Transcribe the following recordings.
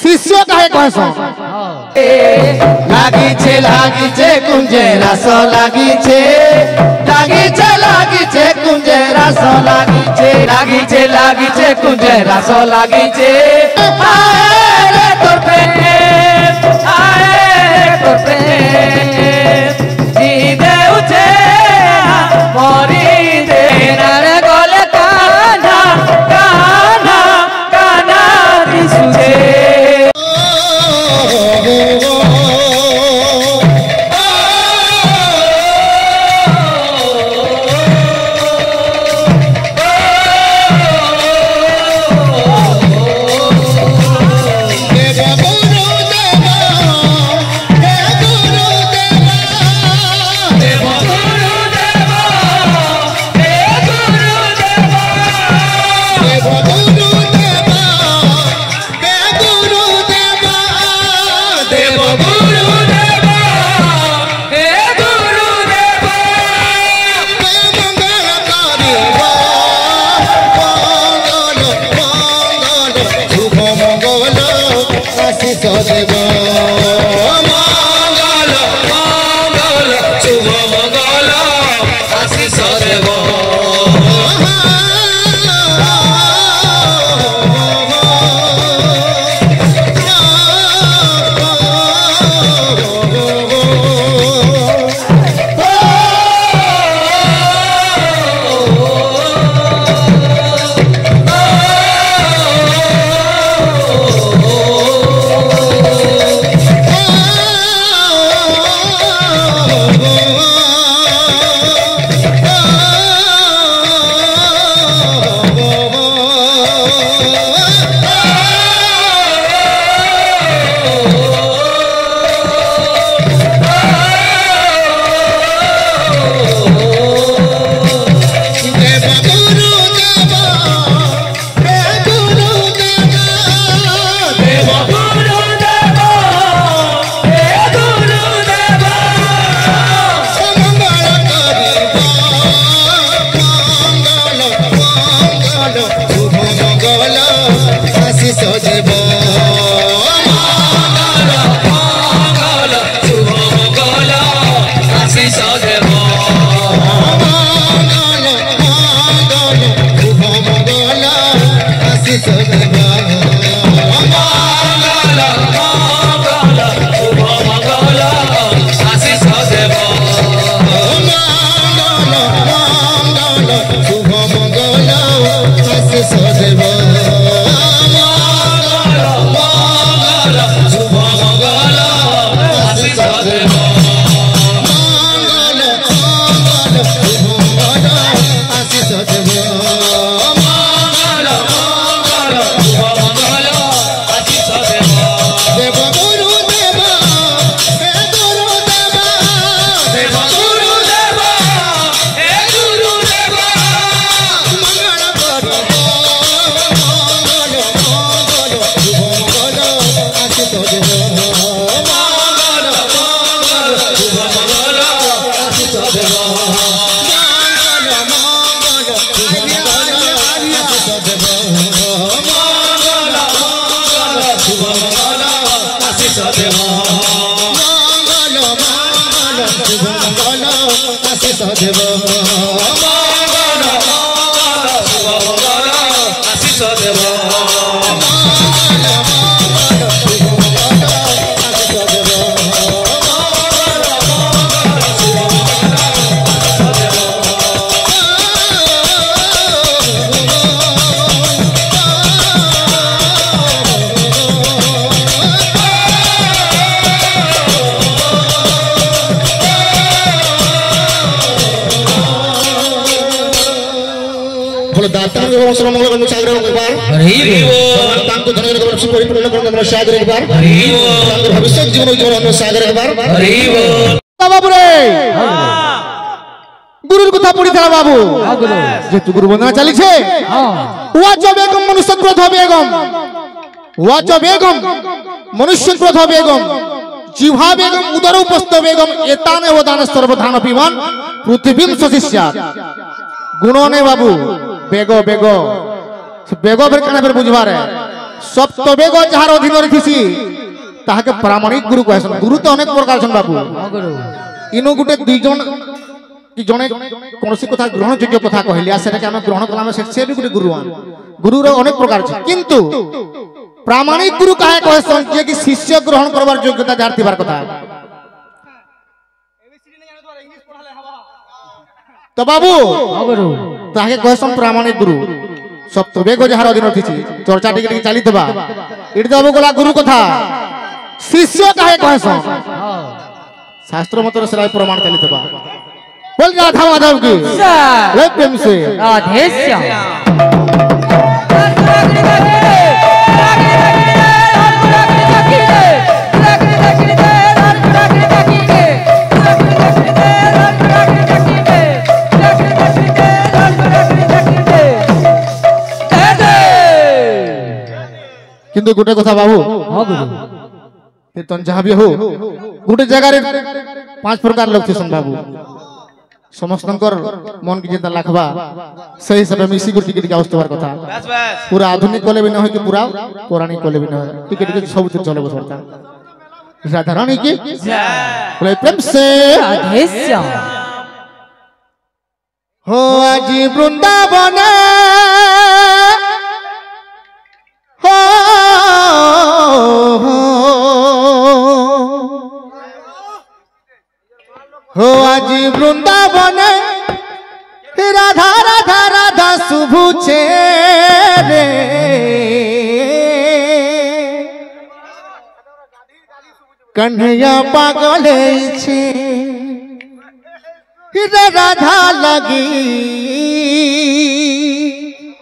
शिष्य काहे कहसो लागिछे कुंजे रस लागिछे कुंजे रस लागिछे कुंजे रस लागिछे आए रे तोर प्रेम जी देउछे मरी दे रे गले कान्हा कान्हा कान्हा दिसुछे भविष्य जीवन सागर गुरु कथा पड़ी था बाबू जेतु गुरु वंदना चली छे वाच बेगम मनुष्य क्रोध बेगम वाच बेगम मनुष्य क्रोध बेगम जिह्वा बेगम उदर उपस्थ बेगम एताने वदान सर्वधान पिबन पृथ्वीं सशिष्यात् गुणो ने बाबू बेगो बेगो बेगो फिर कने फिर बुझवा रे সপ্তবেগ যাহার অধীন রয়েছি তাহাকে প্রামাণিক গুরু কহেছেন। গুরু তো অনেক প্রকার আছেন বাবু, ইনো গোটে দুইজন কি জনে কোনসি কথা গ্রহণযোগ্য কথা কহিলি আর সেটাকে আমি গ্রহণ করলাম, সে বি গোটে গুরুয়ান। গুরুর অনেক প্রকার আছে, কিন্তু প্রামাণিক গুরু কাহে কহেছেন যে কি শিষ্য গ্রহণ করবার যোগ্যতা যার থিবার কথা। তো বাবু তাহাকে কহেছেন প্রামাণিক গুরু। সপ্তবেগ যাহার অধীন রয়েছি চর্চা টিকে টিকে চালিতবা, এটি তো গলা গুরু কথা। শিষ্য কাহে কহেছেন শাস্ত্র মতরে সেটাই প্রমাণ চালিতবা। बोल राधा माधव की जय, प्रेम से राधे श्याम। किंतु गोटे कथा बाबू, कीर्तन जहाँ भी हो गोटे जगह 5 प्रकार लोग थे बाबू। समस्त मन की जेता लाखबा सही हिसाब में इसी टिके टिके अवस्था कथा। पूरा आधुनिक कले भी न हो कि पूरा पौराणिक कले भी न हो, टिके टिके सब चले बसता। राधा रानी की बोले प्रेम से राधे श्याम। हो आज वृंदावन हो आज वृंदावन राधा राधा राधा शुभुचे रे कन्हैया पागल छे राधा लगी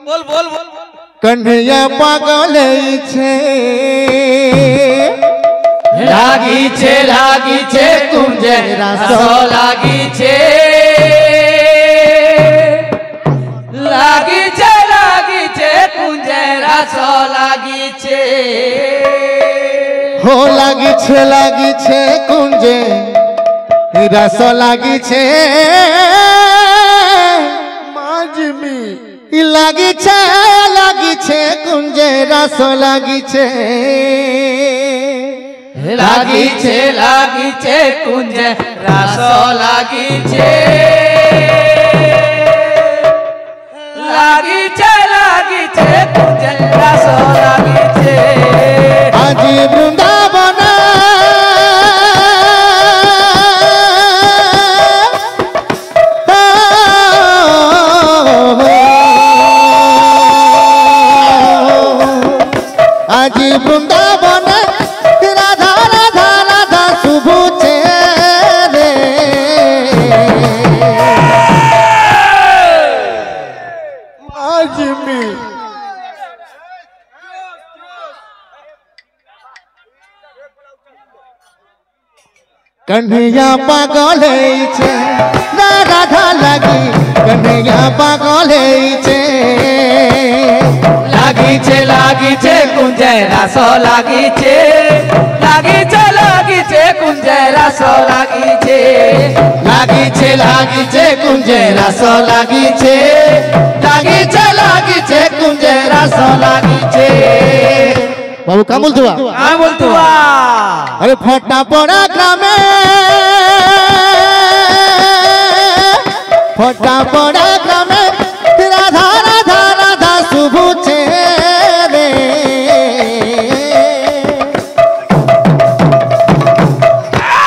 बोल बोल बोल कन्हैया पागल छे लागी छे कुंजे रसो लागी छे कुंजे रसो लागी छे हो लागी छे कुंजे रसो लागी छे माजमी लागी छे कुंजे रसो लागी छे लागी छे कुंजे रसो लागी छे कुंजे रसो लागी छे आज वृंदावन आज वृंदावन राधा राधा राधा शुभुचे रे आज में कन्हैया पागल छे राधा लगी कन्हैया पागल छे लागी छे कुंजे रसो लागी छे कुंजे रसो लागी छे कुंजे रसो लागी छे कुंजे रसो लागी छे। बाबू का बोलतुआ अरे फटा पड़ा ग्रामे राधा राधा राधा शुभुचे रे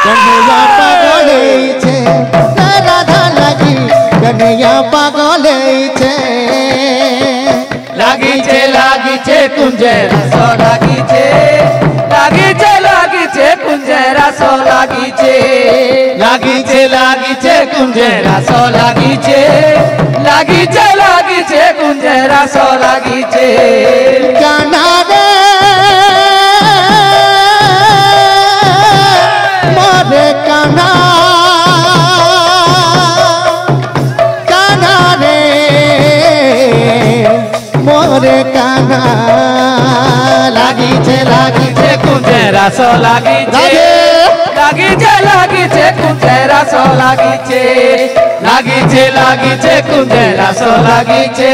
कन्हैया पागल छे राधा लगी कन्हैया पागल छे लागी छे कुंजे रसो लागी छे कुंजे रसो लागी छे कुंजे रसो लागी छे कुंजे रसो लागी छे कान्हा रे मोरे कान्हा रे मोरे कान्हा लागी छे कुंजे रसो लागी छे कुंजे रसो लागी छे कुंजे रसो लागी छे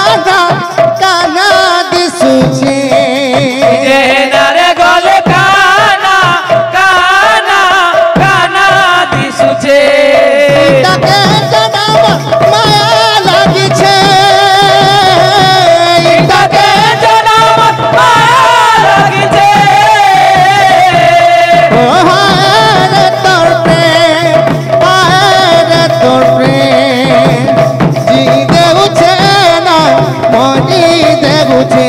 দেখুছে